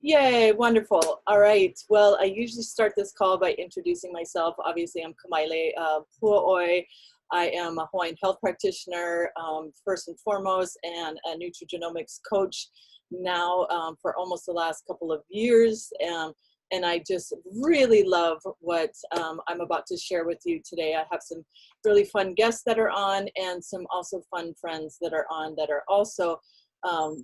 Yay, wonderful. All right. Well, I usually start this call by introducing myself. Obviously, I'm Kamaile Pua'oi. I am a Hawaiian health practitioner, first and foremost, and a Nutrigenomics coach now for almost the last couple of years. And I just really love what I'm about to share with you today. I have some really fun guests that are on and some also fun friends that are on that are also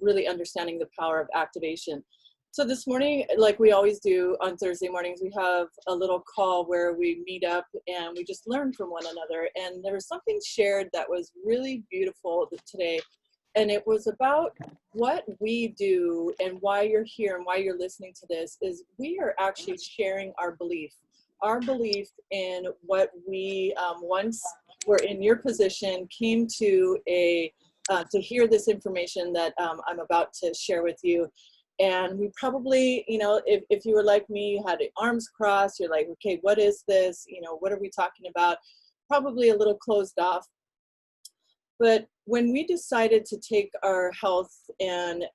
really understanding the power of activation. So this morning, like we always do on Thursday mornings, we have a little call where we meet up and we just learn from one another. And there was something shared that was really beautiful today. And it was about what we do and why you're here and why you're listening to this is we are actually sharing our belief in what we, once were in your position, came to to hear this information that I'm about to share with you. And we probably, you know, if you were like me, you had your arms crossed, you're like, okay, what is this? You know, what are we talking about? Probably a little closed off. But when we decided to take our health and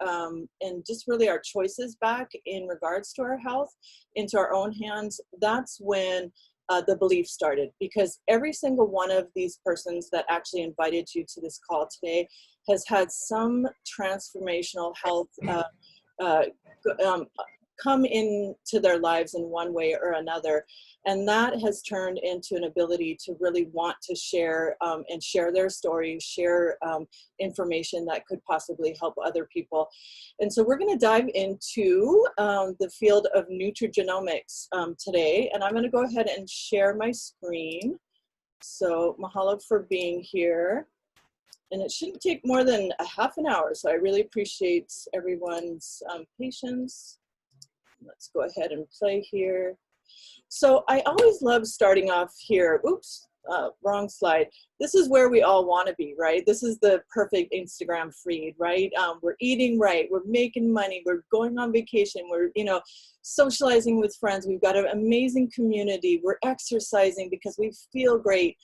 just really our choices back in regards to our health into our own hands, that's when the belief started. Because every single one of these persons that actually invited you to this call today has had some transformational health come into their lives in one way or another. And that has turned into an ability to really want to share and share their stories, share information that could possibly help other people. And so we're going to dive into the field of nutrigenomics today. And I'm going to go ahead and share my screen. So mahalo for being here. And it shouldn't take more than a half an hour. So I really appreciate everyone's patience. Let's go ahead and play here. So I always love starting off here. Oops, wrong slide. This is where we all want to be, right? This is the perfect Instagram feed, right? We're eating right. We're making money. We're going on vacation. We're, you know, socializing with friends. We've got an amazing community. We're exercising because we feel great.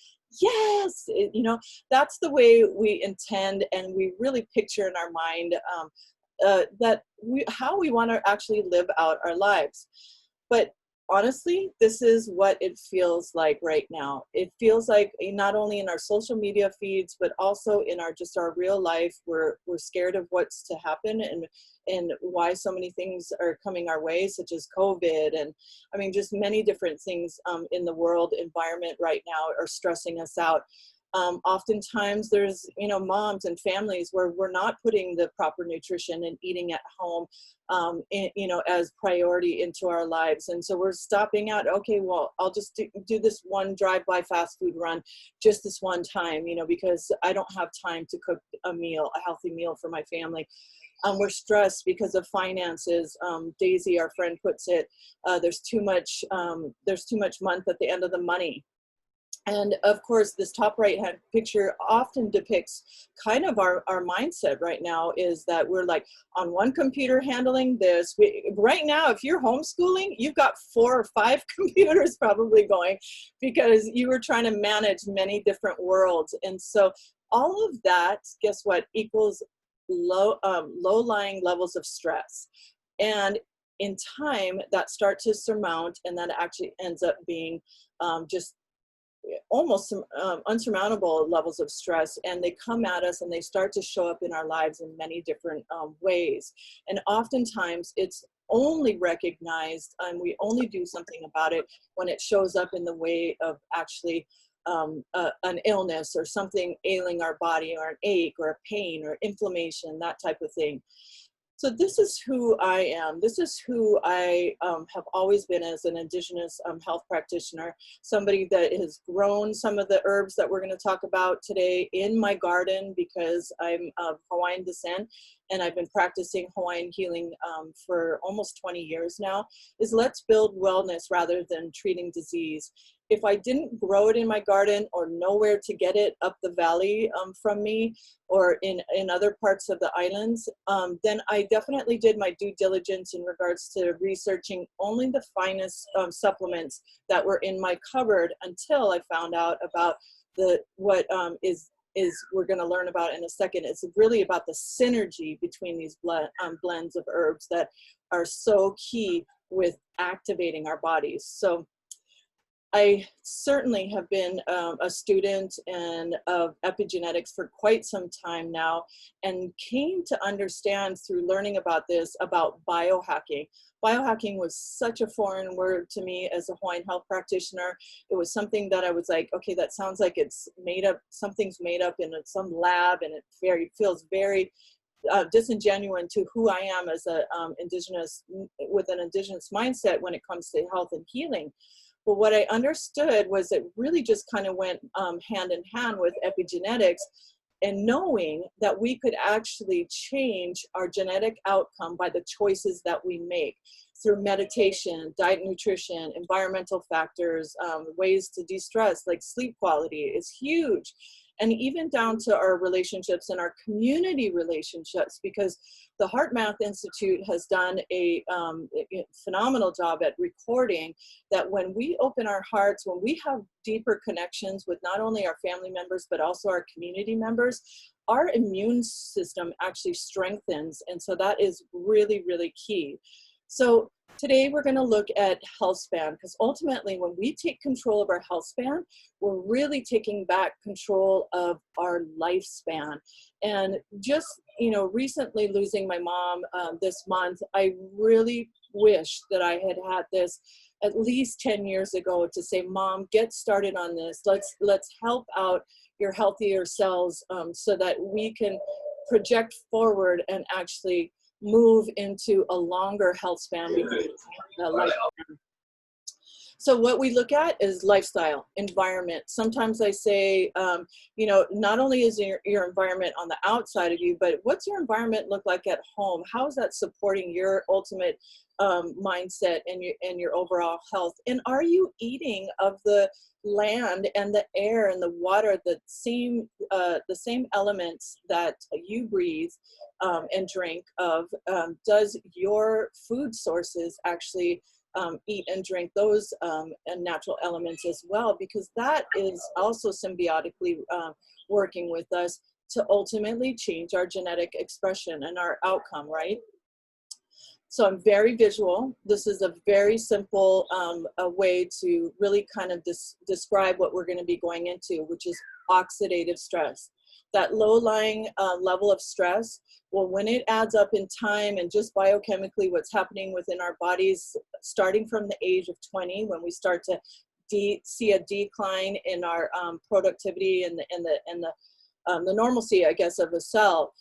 Yes, you know, that's the way we intend and we really picture in our mind how we want to actually live out our lives. But honestly, this is what it feels like right now. It feels like not only in our social media feeds, but also in our real life, we're scared of what's to happen and why so many things are coming our way, such as COVID. And I mean, just many different things in the world environment right now are stressing us out. Oftentimes there's, you know, moms and families where we're not putting the proper nutrition and eating at home, you know, as priority into our lives. And so we're stopping out, okay, well, I'll just do this one drive-by fast food run just this one time, you know, because I don't have time to cook a healthy meal for my family. We're stressed because of finances. Daisy, our friend, puts it, there's too much month at the end of the money. And of course, this top right-hand picture often depicts kind of our mindset right now is that we're like on one computer handling this. Right now, if you're homeschooling, you've got 4 or 5 computers probably going because you were trying to manage many different worlds. And so all of that, guess what, equals low-lying levels of stress. And in time, that starts to surmount, and that actually ends up being just almost unsurmountable levels of stress, and they come at us and they start to show up in our lives in many different ways. And oftentimes it's only recognized and we only do something about it when it shows up in the way of actually an illness or something ailing our body, or an ache or a pain or inflammation, that type of thing. So this is who I am. This is who I have always been as an Indigenous health practitioner, somebody that has grown some of the herbs that we're going to talk about today in my garden because I'm of Hawaiian descent and I've been practicing Hawaiian healing for almost 20 years now, is let's build wellness rather than treating disease. If I didn't grow it in my garden or nowhere to get it up the valley from me or in other parts of the islands, then I definitely did my due diligence in regards to researching only the finest supplements that were in my cupboard until I found out about what is we're going to learn about in a second. It's really about the synergy between these blends of herbs that are so key with activating our bodies. So I certainly have been a student of epigenetics for quite some time now, and came to understand through learning about this, about biohacking. Biohacking was such a foreign word to me as a Hawaiian health practitioner. It was something that I was like, okay, that sounds like it's made up, something's made up in some lab, and it feels very disingenuous to who I am as a indigenous, with an indigenous mindset when it comes to health and healing. But what I understood was it really just kind of went hand in hand with epigenetics, and knowing that we could actually change our genetic outcome by the choices that we make through meditation, diet, nutrition, environmental factors, ways to de-stress, like sleep quality is huge. And even down to our relationships and our community relationships, because the Heart Math Institute has done a phenomenal job at recording that when we open our hearts, when we have deeper connections with not only our family members, but also our community members, our immune system actually strengthens. And so that is really, really key. So today we're going to look at health span, because ultimately when we take control of our health span, we're really taking back control of our lifespan. And just, you know, recently losing my mom this month, I really wish that I had had this at least 10 years ago to say, Mom, get started on this. Let's help out your healthier cells so that we can project forward and actually move into a longer health span. So what we look at is lifestyle, environment. Sometimes I say, you know, not only is your environment on the outside of you, but what's your environment look like at home? How is that supporting your ultimate mindset and your overall health? And are you eating of the land and the air and the water, the same elements that you breathe and drink of? Does your food sources actually eat and drink those and natural elements as well? Because that is also symbiotically working with us to ultimately change our genetic expression and our outcome, right? So I'm very visual. This is a very simple a way to really kind of describe what we're going to be going into, which is oxidative stress. That low-lying level of stress, well, when it adds up in time and just biochemically what's happening within our bodies, starting from the age of 20, when we start to see a decline in our productivity and the normalcy, I guess, of a cell,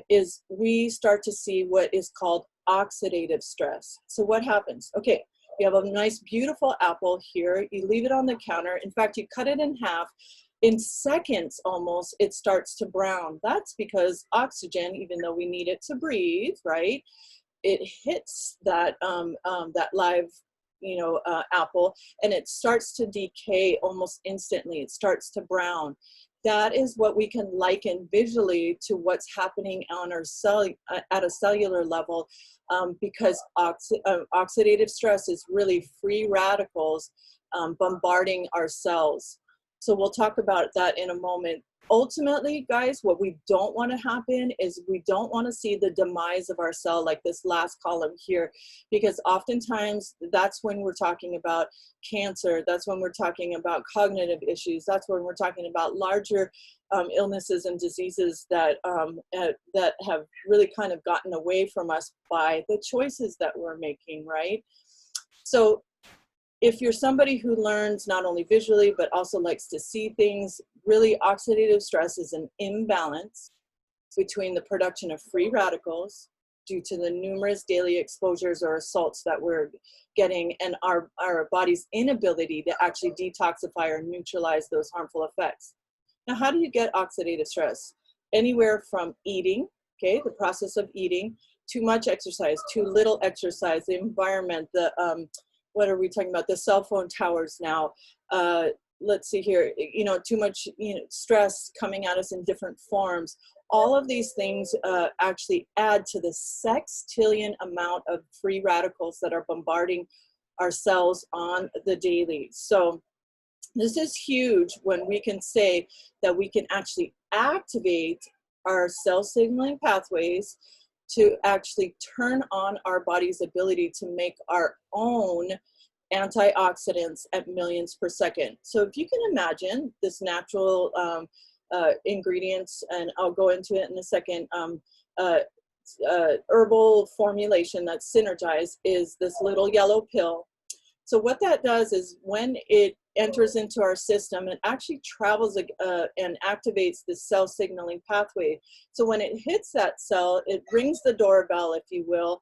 is we start to see what is called oxidative stress. So what happens? Okay, you have a nice, beautiful apple here. You leave it on the counter. In fact, you cut it in half. In seconds almost, it starts to brown. That's because oxygen, even though we need it to breathe, right, it hits that that live, you know, apple, and it starts to decay almost instantly. It starts to brown. That is what we can liken visually to what's happening on our cell at a cellular level, because oxidative stress is really free radicals bombarding our cells. So we'll talk about that in a moment. Ultimately, guys, what we don't want to happen is we don't want to see the demise of our cell like this last column here, because oftentimes that's when we're talking about cancer. That's when we're talking about cognitive issues. That's when we're talking about larger illnesses and diseases that have really kind of gotten away from us by the choices that we're making, right? So if you're somebody who learns not only visually, but also likes to see things, really oxidative stress is an imbalance between the production of free radicals due to the numerous daily exposures or assaults that we're getting, and our body's inability to actually detoxify or neutralize those harmful effects. Now, how do you get oxidative stress? Anywhere from eating, okay, the process of eating, too much exercise, too little exercise, the environment, what are we talking about? The cell phone towers now. Let's see here, you know, too much, you know, stress coming at us in different forms. All of these things actually add to the sextillion amount of free radicals that are bombarding our cells on the daily. So This is huge when we can say that we can actually activate our cell signaling pathways to actually turn on our body's ability to make our own antioxidants at millions per second. So if you can imagine this natural ingredients, and I'll go into it in a second, uh, herbal formulation that's synergized is this little yellow pill. So what that does is when it enters into our system, it actually travels and activates the cell signaling pathway. So when it hits that cell, it rings the doorbell, if you will,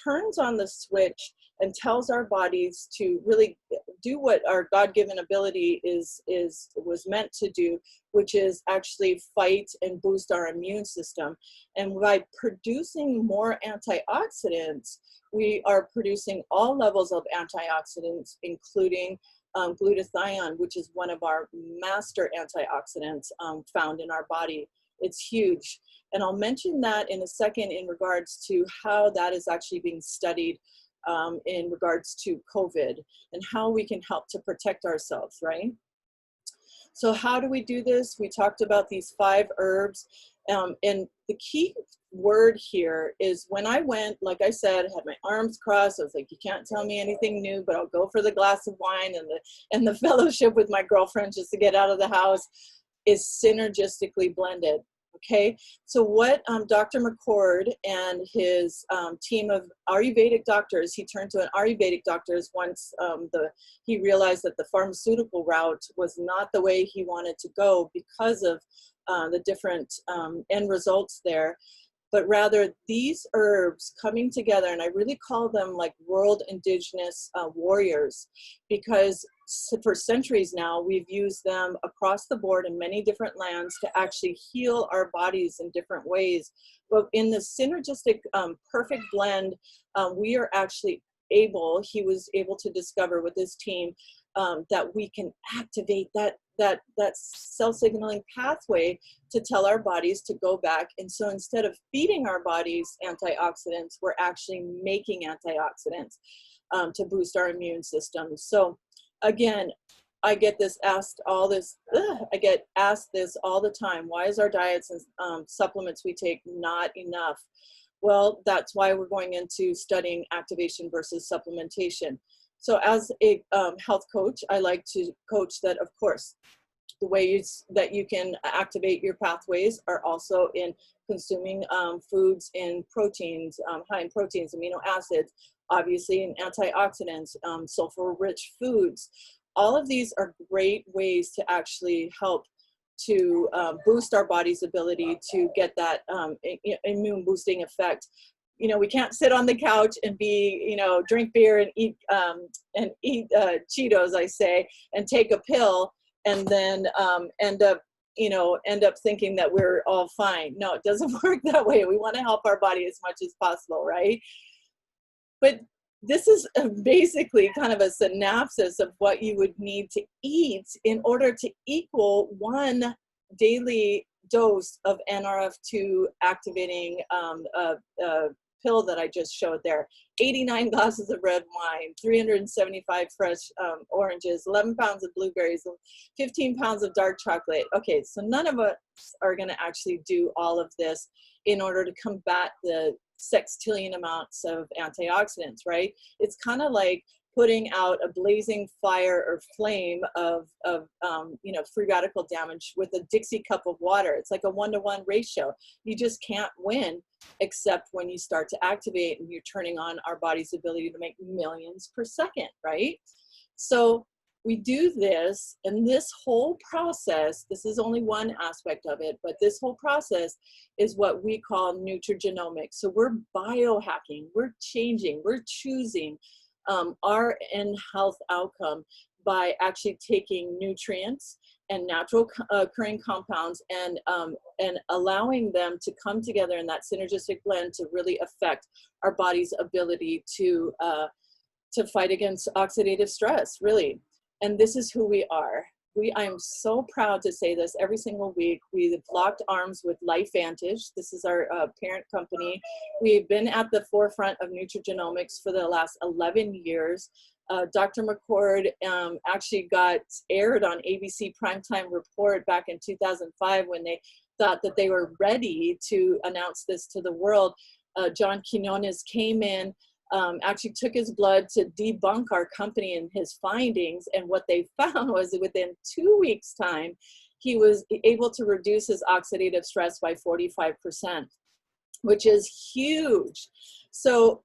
turns on the switch and tells our bodies to really do what our God-given ability was meant to do, which is actually fight and boost our immune system. And by producing more antioxidants, we are producing all levels of antioxidants, including glutathione, which is one of our master antioxidants found in our body. It's huge. And I'll mention that in a second in regards to how that is actually being studied in regards to COVID and how we can help to protect ourselves, right? So how do we do this? We talked about these 5 herbs. And the key word here is when I went, like I said, had my arms crossed. I was like, you can't tell me anything new, but I'll go for the glass of wine and the fellowship with my girlfriend just to get out of the house, is synergistically blended. Okay, so what Dr. McCord and his team of Ayurvedic doctors, he turned to an Ayurvedic doctors once he realized that the pharmaceutical route was not the way he wanted to go because of the different end results there. But rather these herbs coming together, and I really call them like world indigenous warriors, because for centuries now we've used them across the board in many different lands to actually heal our bodies in different ways. But in the synergistic perfect blend, we are actually he was able to discover with his team that we can activate that cell signaling pathway to tell our bodies to go back. And so instead of feeding our bodies antioxidants, we're actually making antioxidants to boost our immune system. So again, I get asked this all the time. Why is our diets and supplements we take not enough? Well, that's why we're going into studying activation versus supplementation. So as a health coach, I like to coach that, of course, the ways that you can activate your pathways are also in consuming foods in proteins, high in proteins, amino acids, obviously in antioxidants, sulfur-rich foods. All of these are great ways to actually help to boost our body's ability to get that immune boosting effect. You know, we can't sit on the couch and drink beer and eat Cheetos, I say, and take a pill and then end up thinking that we're all fine. No, it doesn't work that way. We want to help our body as much as possible, right? But this is basically kind of a synopsis of what you would need to eat in order to equal 1 daily dose of NRF2 activating pill that I just showed there. 89 glasses of red wine, 375 fresh oranges, 11 pounds of blueberries, 15 pounds of dark chocolate. Okay, so none of us are going to actually do all of this in order to combat the sextillion amounts of antioxidants, right? It's kind of like putting out a blazing fire or flame of free radical damage with a Dixie cup of water. It's like a 1-to-1 ratio. You just can't win except when you start to activate and you're turning on our body's ability to make millions per second, right? So we do this, and this whole process, this is only one aspect of it, but this whole process is what we call nutrigenomics. So we're biohacking, we're changing, we're choosing our end health outcome by actually taking nutrients and natural occurring compounds and allowing them to come together in that synergistic blend to really affect our body's ability to fight against oxidative stress, really. And this is who we are. I am so proud to say this every single week. We've locked arms with LifeVantage. This is our parent company. We've been at the forefront of nutrigenomics for the last 11 years. Dr. McCord actually got aired on ABC Primetime Report back in 2005 when they thought that they were ready to announce this to the world. John Quinones came in, actually took his blood to debunk our company and his findings. And what they found was that within 2 weeks' time, he was able to reduce his oxidative stress by 45%, which is huge. So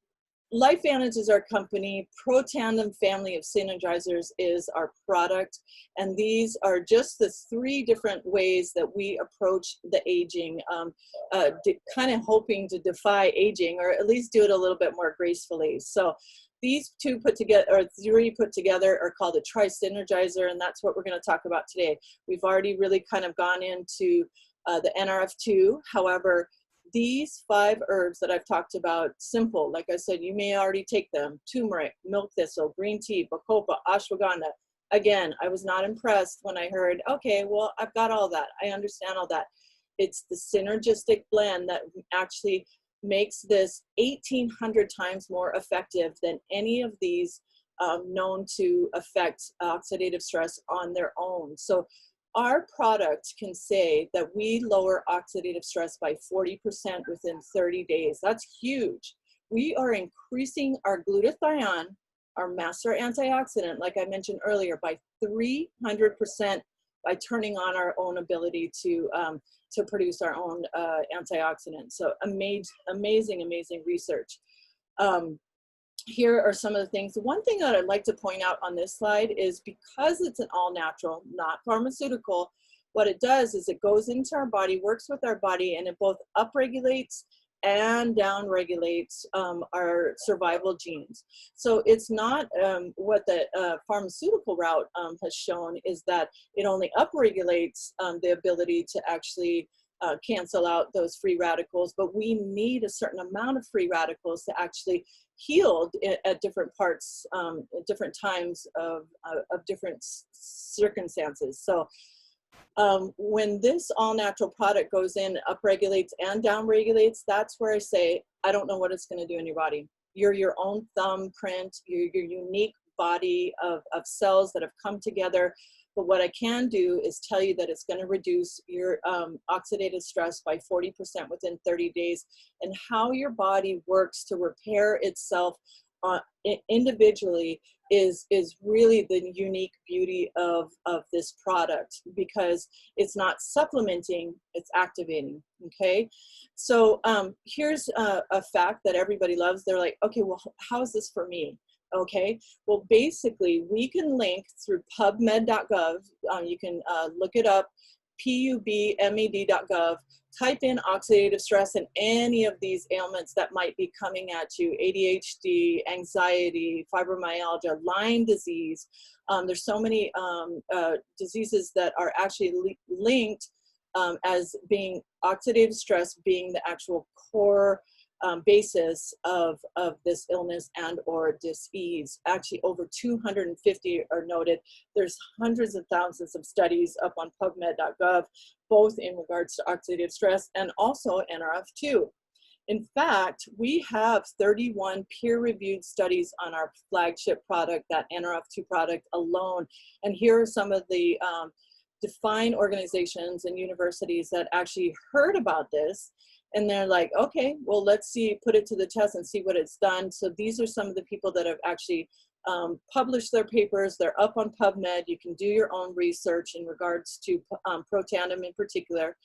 LifeVantage is our company. ProTandem family of synergizers is our product. And these are just the 3 different ways that we approach the aging, kind of hoping to defy aging, or at least do it a little bit more gracefully. So these 2 put together, or 3 put together, are called a tri-synergizer, and that's what we're going to talk about today. We've already really kind of gone into the NRF2. However, these 5 herbs that I've talked about, simple, like I said, you may already take them: turmeric, milk thistle, green tea, bacopa, ashwagandha. Again, I was not impressed when I heard, okay, well, I've got all that. I understand all that. It's the synergistic blend that actually makes this 1,800 times more effective than any of these known to affect oxidative stress on their own. So our product can say that we lower oxidative stress by 40% within 30 days. That's huge. We are increasing our glutathione, our master antioxidant, like I mentioned earlier, by 300% by turning on our own ability to produce our own antioxidants. So amazing research. Here are some of the things. One thing that I'd like to point out on this slide is, because it's an all natural, not pharmaceutical, what it does is it goes into our body, works with our body, and it both upregulates and downregulates our survival genes. So it's not what the pharmaceutical route has shown, is that it only upregulates the ability to actually cancel out those free radicals, but we need a certain amount of free radicals to actually heal at different parts, at different times of different circumstances. So when this all-natural product goes in, upregulates and downregulates, that's where I say, I don't know what it's going to do in your body. You're your own thumbprint, your unique body of cells that have come together. But what I can do is tell you that it's going to reduce your oxidative stress by 40% within 30 days, and how your body works to repair itself individually is really the unique beauty of this product, because it's not supplementing, it's activating. Okay, so here's a fact that everybody loves. They're like, okay, well, how is this for me? Okay, well, basically, we can link through pubmed.gov. You can look it up, pubmed.gov. Type in oxidative stress and any of these ailments that might be coming at you: ADHD, anxiety, fibromyalgia, Lyme disease. There's so many diseases that are actually linked as being oxidative stress being the actual core basis of this illness and or disease. Actually, over 250 are noted. There's hundreds of thousands of studies up on pubmed.gov, both in regards to oxidative stress and also NRF2. In fact, we have 31 peer-reviewed studies on our flagship product, that NRF2 product alone. And here are some of the defined organizations and universities that actually heard about this. And they're like, okay, well, let's see, put it to the test and see what it's done. So these are some of the people that have actually published their papers. They're up on PubMed. You can do your own research in regards to ProTandem in particular,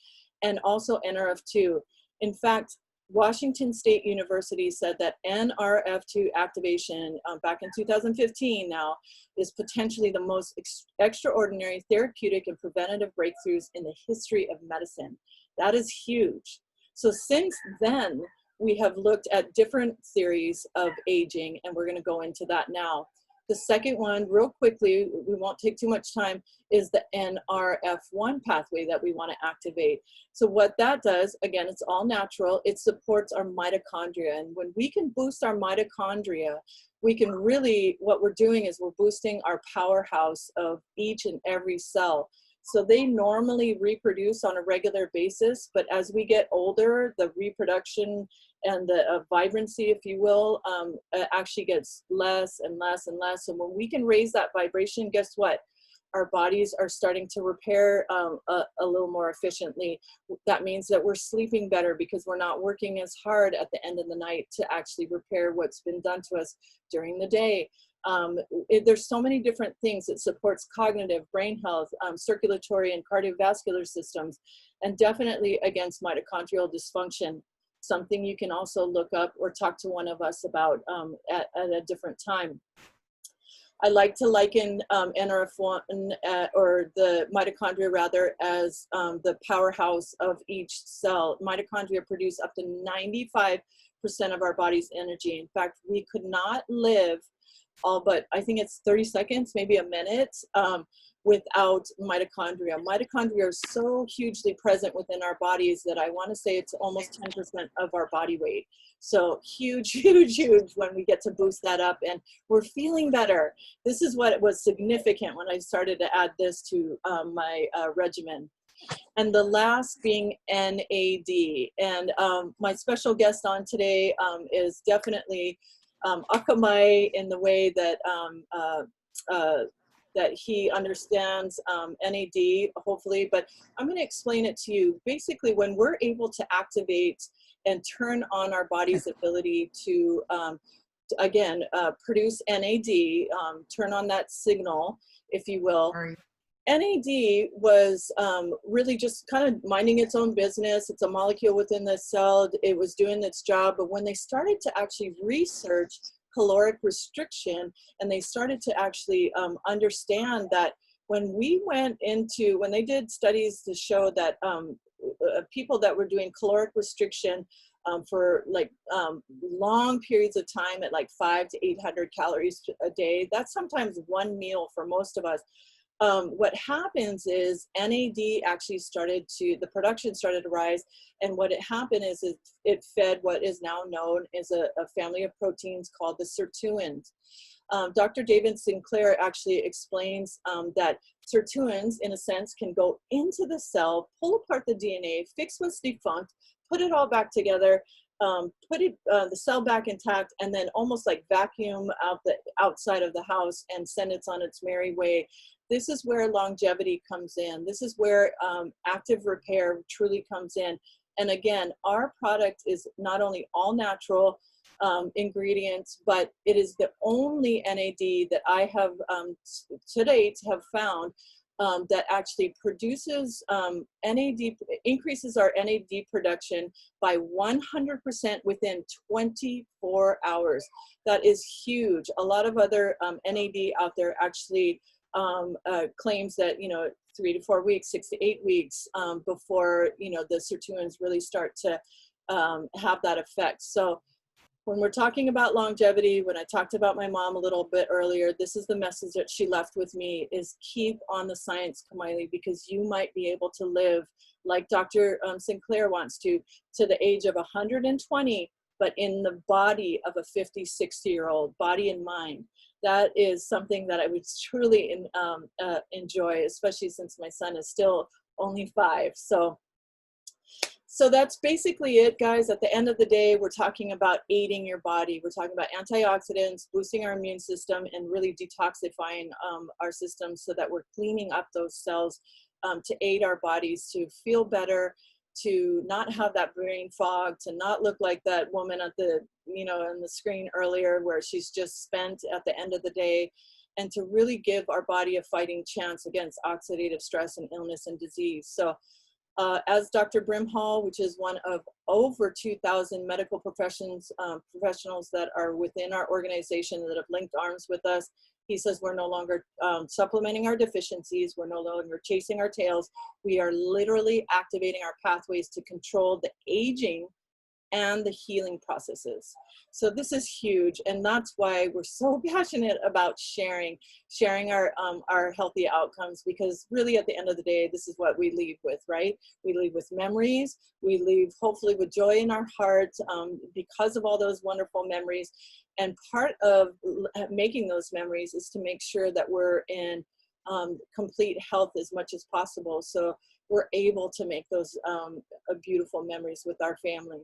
and also NRF2. In fact, Washington State University said that NRF2 activation back in 2015 now is potentially the most extraordinary therapeutic and preventative breakthroughs in the history of medicine. That is huge. So since then, we have looked at different theories of aging, and we're going to go into that now. The second one, real quickly, we won't take too much time, is the NRF1 pathway that we want to activate. So what that does, again, it's all natural. It supports our mitochondria. And when we can boost our mitochondria, we can really, what we're doing is we're boosting our powerhouse of each and every cell. So they normally reproduce on a regular basis, but as we get older, the reproduction and the vibrancy, if you will, actually gets less and less and less. And when we can raise that vibration, guess what? Our bodies are starting to repair a little more efficiently. That means that we're sleeping better because we're not working as hard at the end of the night to actually repair what's been done to us during the day. There's so many different things. It supports cognitive, brain health, circulatory and cardiovascular systems, and definitely against mitochondrial dysfunction. Something you can also look up or talk to one of us about at a different time. I like to liken NRF1 or the mitochondria rather as the powerhouse of each cell. Mitochondria produce up to 95% of our body's energy. In fact, we could not live all but, I think it's 30 seconds, maybe a minute, without mitochondria. Mitochondria are so hugely present within our bodies that I want to say it's almost 10% of our body weight. So huge, huge, huge when we get to boost that up and we're feeling better. This is what was significant when I started to add this to my regimen. And the last being NAD. And my special guest on today is definitely Akamai in the way that that he understands NAD, hopefully, but I'm going to explain it to you. Basically, when we're able to activate and turn on our body's ability to, again, produce NAD, turn on that signal, if you will. NAD was really just kind of minding its own business. It's a molecule within the cell. It was doing its job. But when they started to actually research caloric restriction, and they started to actually understand that when they did studies to show that people that were doing caloric restriction for like long periods of time at like 500 to 800 calories a day, that's sometimes one meal for most of us. What happens is NAD actually the production started to rise, and what it happened is it fed what is now known as a family of proteins called the sirtuins. Dr. David Sinclair actually explains that sirtuins, in a sense, can go into the cell, pull apart the DNA, fix what's defunct, put it all back together, put the cell back intact, and then almost like vacuum out the outside of the house and send it on its merry way. This is where longevity comes in. This is where active repair truly comes in. And again, our product is not only all natural ingredients, but it is the only NAD that I have to date have found that actually produces NAD, increases our NAD production by 100% within 24 hours. That is huge. A lot of other NAD out there actually claims that, 3 to 4 weeks, 6 to 8 weeks before, the sirtuins really start to have that effect. So when we're talking about longevity, when I talked about my mom a little bit earlier, this is the message that she left with me, is keep on the science, Kamali, because you might be able to live like Dr. Sinclair wants to the age of 120, but in the body of a 50, 60-year-old, body and mind. That is something that I would truly enjoy, especially since my son is still only 5. So that's basically it, guys. At the end of the day, we're talking about aiding your body. We're talking about antioxidants, boosting our immune system, and really detoxifying our system so that we're cleaning up those cells to aid our bodies to feel better, to not have that brain fog, to not look like that woman at the, on the screen earlier where she's just spent at the end of the day, and to really give our body a fighting chance against oxidative stress and illness and disease. So as Dr. Brimhall, which is one of over 2,000 medical professionals that are within our organization that have linked arms with us, he says we're no longer supplementing our deficiencies. We're no longer chasing our tails. We are literally activating our pathways to control the aging and the healing processes. So this is huge, and that's why we're so passionate about sharing our healthy outcomes, because really at the end of the day, this is what we leave with, right? We leave with memories. We leave hopefully with joy in our heart because of all those wonderful memories. And part of making those memories is to make sure that we're in complete health as much as possible, so we're able to make those beautiful memories with our family.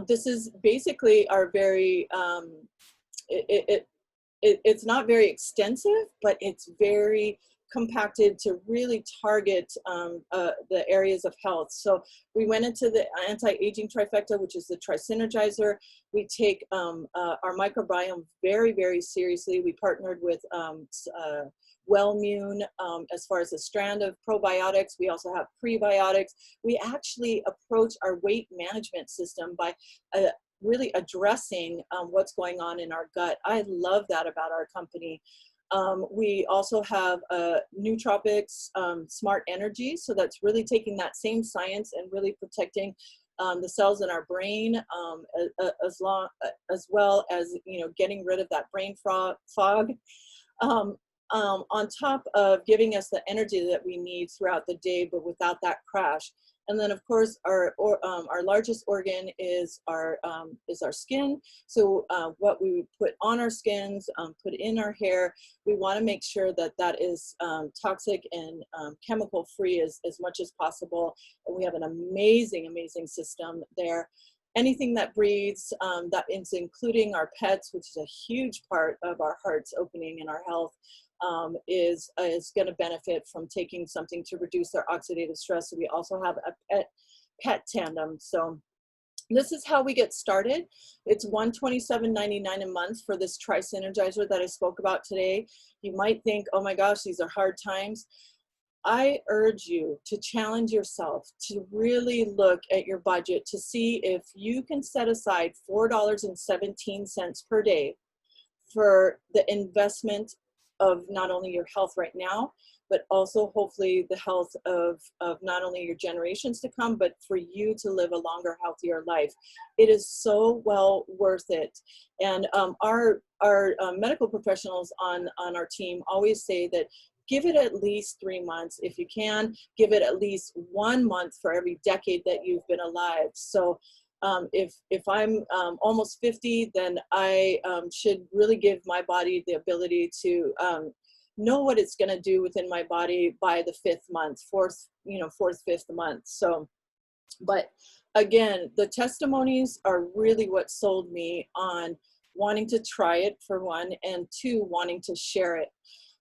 This is basically our very, it's not very extensive, but it's very compacted to really target the areas of health. So we went into the anti-aging trifecta, which is the Tri-Synergizer. We take our microbiome very, very seriously. We partnered with Wellmune as far as a strand of probiotics. We also have prebiotics. We actually approach our weight management system by really addressing what's going on in our gut. I love that about our company. We also have Nootropics Smart Energy. So that's really taking that same science and really protecting the cells in our brain, as well as, you know, getting rid of that brain fog. On top of giving us the energy that we need throughout the day, but without that crash. And then, of course, our largest organ is our skin. So what we put on our skins, put in our hair, we want to make sure that that is toxic and chemical free as much as possible. And we have an amazing, amazing system there. Anything that breathes, that is including our pets, which is a huge part of our heart's opening and our health, is going to benefit from taking something to reduce their oxidative stress. So we also have a pet tandem. So this is how we get started. It's $127.99 a month for this Tri-Synergizer that I spoke about today. You might think, oh my gosh, these are hard times. I urge you to challenge yourself to really look at your budget to see if you can set aside $4.17 per day for the investment of not only your health right now, but also hopefully the health of not only your generations to come, but for you to live a longer, healthier life. It is so well worth it. And our medical professionals on our team always say that give it at least 3 months. If you can, give it at least 1 month for every decade that you've been alive. So if I'm almost 50, then I should really give my body the ability to know what it's going to do within my body by the 5th month, 5th month. So, but again, the testimonies are really what sold me on wanting to try it, for one, and 2, wanting to share it.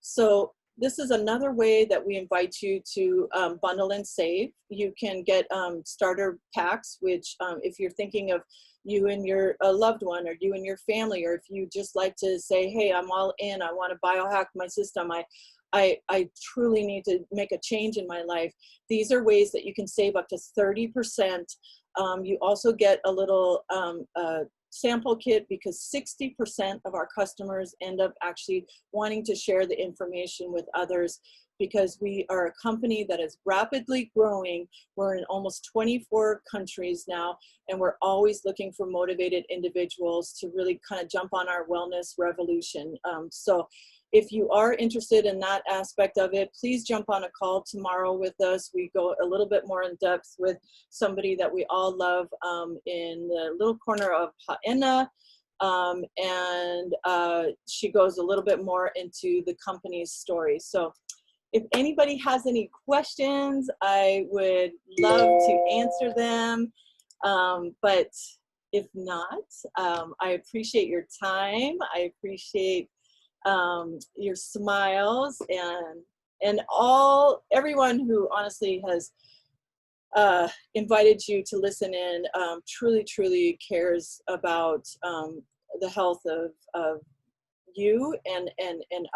So this is another way that we invite you to bundle and save. You can get starter packs, which if you're thinking of you and your loved one, or you and your family, or if you just like to say, hey, I'm all in, I want to biohack my system, I truly need to make a change in my life. These are ways that you can save up to 30%. You also get a little sample kit, because 60% of our customers end up actually wanting to share the information with others, because we are a company that is rapidly growing. We're in almost 24 countries now, and we're always looking for motivated individuals to really kind of jump on our wellness revolution. So if you are interested in that aspect of it, please jump on a call tomorrow with us. We go a little bit more in depth with somebody that we all love in the little corner of Haena. And she goes a little bit more into the company's story. So if anybody has any questions, I would love to answer them. But if not, I appreciate your time. I appreciate your smiles, and everyone who honestly has invited you to listen in, truly cares about the health of you and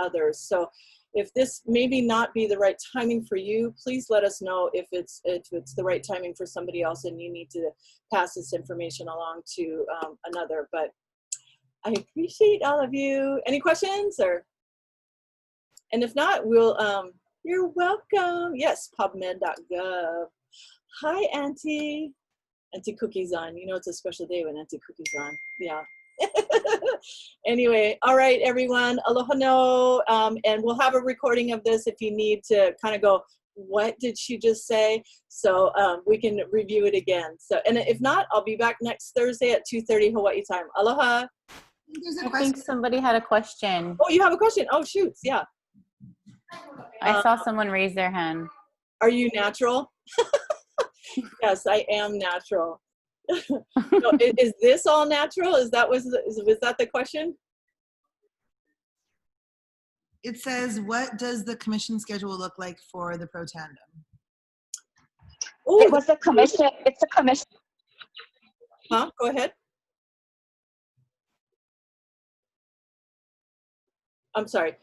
others. So if this maybe not be the right timing for you, please let us know if it's the right timing for somebody else and you need to pass this information along to another. But I appreciate all of you. Any questions? And if not, we'll, you're welcome. Yes, pubmed.gov. Hi, Auntie. Auntie Cookie's on. You know it's a special day when Auntie Cookie's on. Yeah. Anyway, all right, everyone. Aloha no. And we'll have a recording of this if you need to kind of go, what did she just say? So we can review it again. So, and if not, I'll be back next Thursday at 2:30 Hawaii time. Aloha. I think somebody had a question. Oh, you have a question? Oh, shoots. Yeah. I saw someone raise their hand. Are you natural? Yes, I am natural. So is this all natural? Was that the question? It says, what does the commission schedule look like for the Pro Tandem? Oh, it was a commission. It's a commission. Huh? Go ahead. I'm sorry.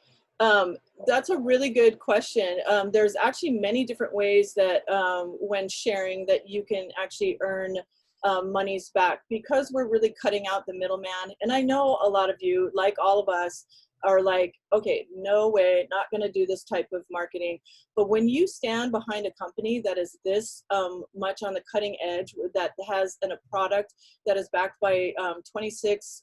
That's a really good question. There's actually many different ways that when sharing that you can actually earn monies back, because we're really cutting out the middleman. And I know a lot of you, like all of us, are like, okay, no way, not going to do this type of marketing. But when you stand behind a company that is this much on the cutting edge, that has a product that is backed by 26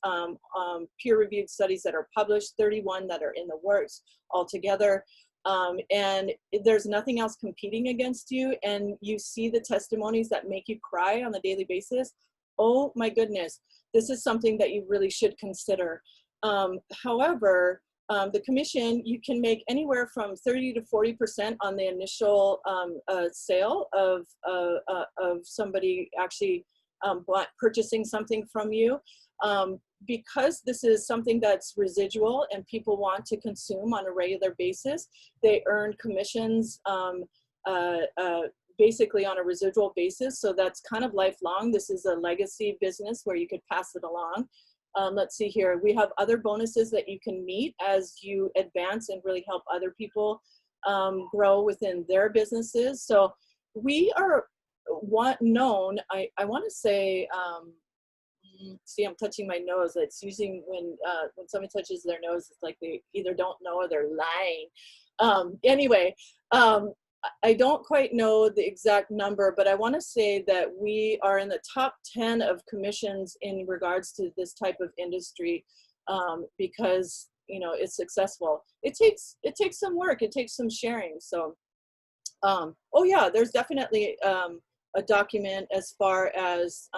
peer-reviewed studies that are published, 31 that are in the works altogether, and there's nothing else competing against you, and you see the testimonies that make you cry on a daily basis, oh my goodness, this is something that you really should consider. However, the commission, you can make anywhere from 30 to 40% on the initial sale of somebody actually purchasing something from you. Because this is something that's residual and people want to consume on a regular basis, they earn commissions basically on a residual basis. So that's kind of lifelong. This is a legacy business where you could pass it along. Let's see here. We have other bonuses that you can meet as you advance and really help other people grow within their businesses. So we are known, I want to say, see, I'm touching my nose. It's usually when someone touches their nose, it's like they either don't know or they're lying. Anyway, I don't quite know the exact number, but I want to say that we are in the top 10 of commissions in regards to this type of industry, because, you know, it's successful. It takes some work. It takes some sharing. So, oh yeah, there's definitely a document as far as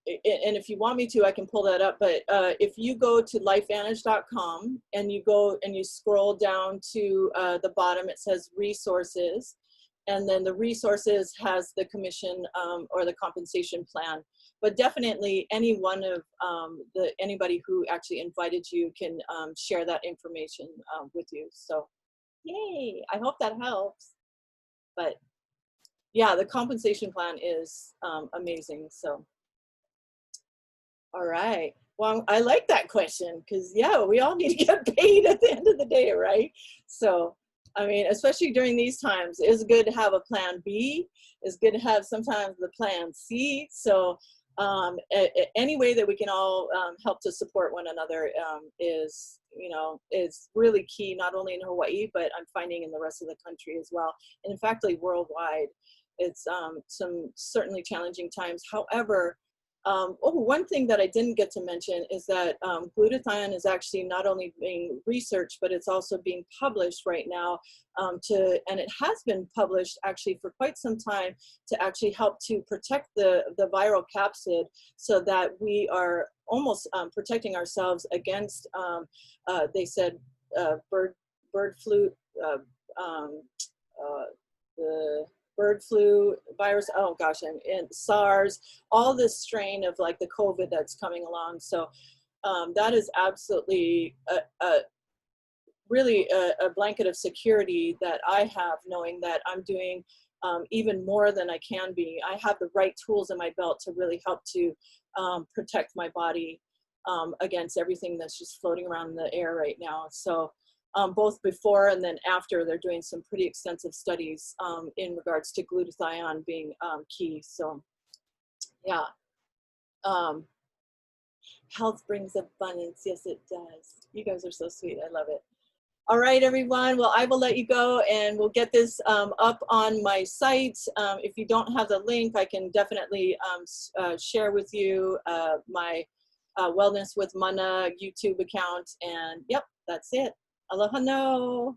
and if you want me to, I can pull that up, but if you go to lifevantage.com and you go and you scroll down to the bottom, it says resources, and then the resources has the commission or the compensation plan. But definitely any one of anybody who actually invited you can share that information with you. So yay, I hope that helps. But yeah, the compensation plan is amazing. So, all right. Well, I like that question because, yeah, we all need to get paid at the end of the day, right? So, I mean, especially during these times, it's good to have a plan B. It's good to have sometimes the plan C. So, any way that we can all help to support one another is, you know, is really key, not only in Hawaii, but I'm finding in the rest of the country as well. And in fact, like worldwide. It's some certainly challenging times. However, one thing that I didn't get to mention is that glutathione is actually not only being researched, but it's also being published right now and it has been published actually for quite some time to actually help to protect the viral capsid, so that we are almost protecting ourselves against, they said, bird flu, the bird flu virus, oh gosh, and SARS, all this strain of like the COVID that's coming along. So that is absolutely really a blanket of security that I have, knowing that I'm doing even more than I can be. I have the right tools in my belt to really help to protect my body against everything that's just floating around in the air right now. So both before and then after, they're doing some pretty extensive studies in regards to glutathione being key. So yeah, health brings abundance. Yes, it does. You guys are so sweet. I love it. All right, everyone. Well, I will let you go, and we'll get this up on my site. If you don't have the link, I can definitely share with you my Wellness with Mana YouTube account. And yep, that's it. Aloha no.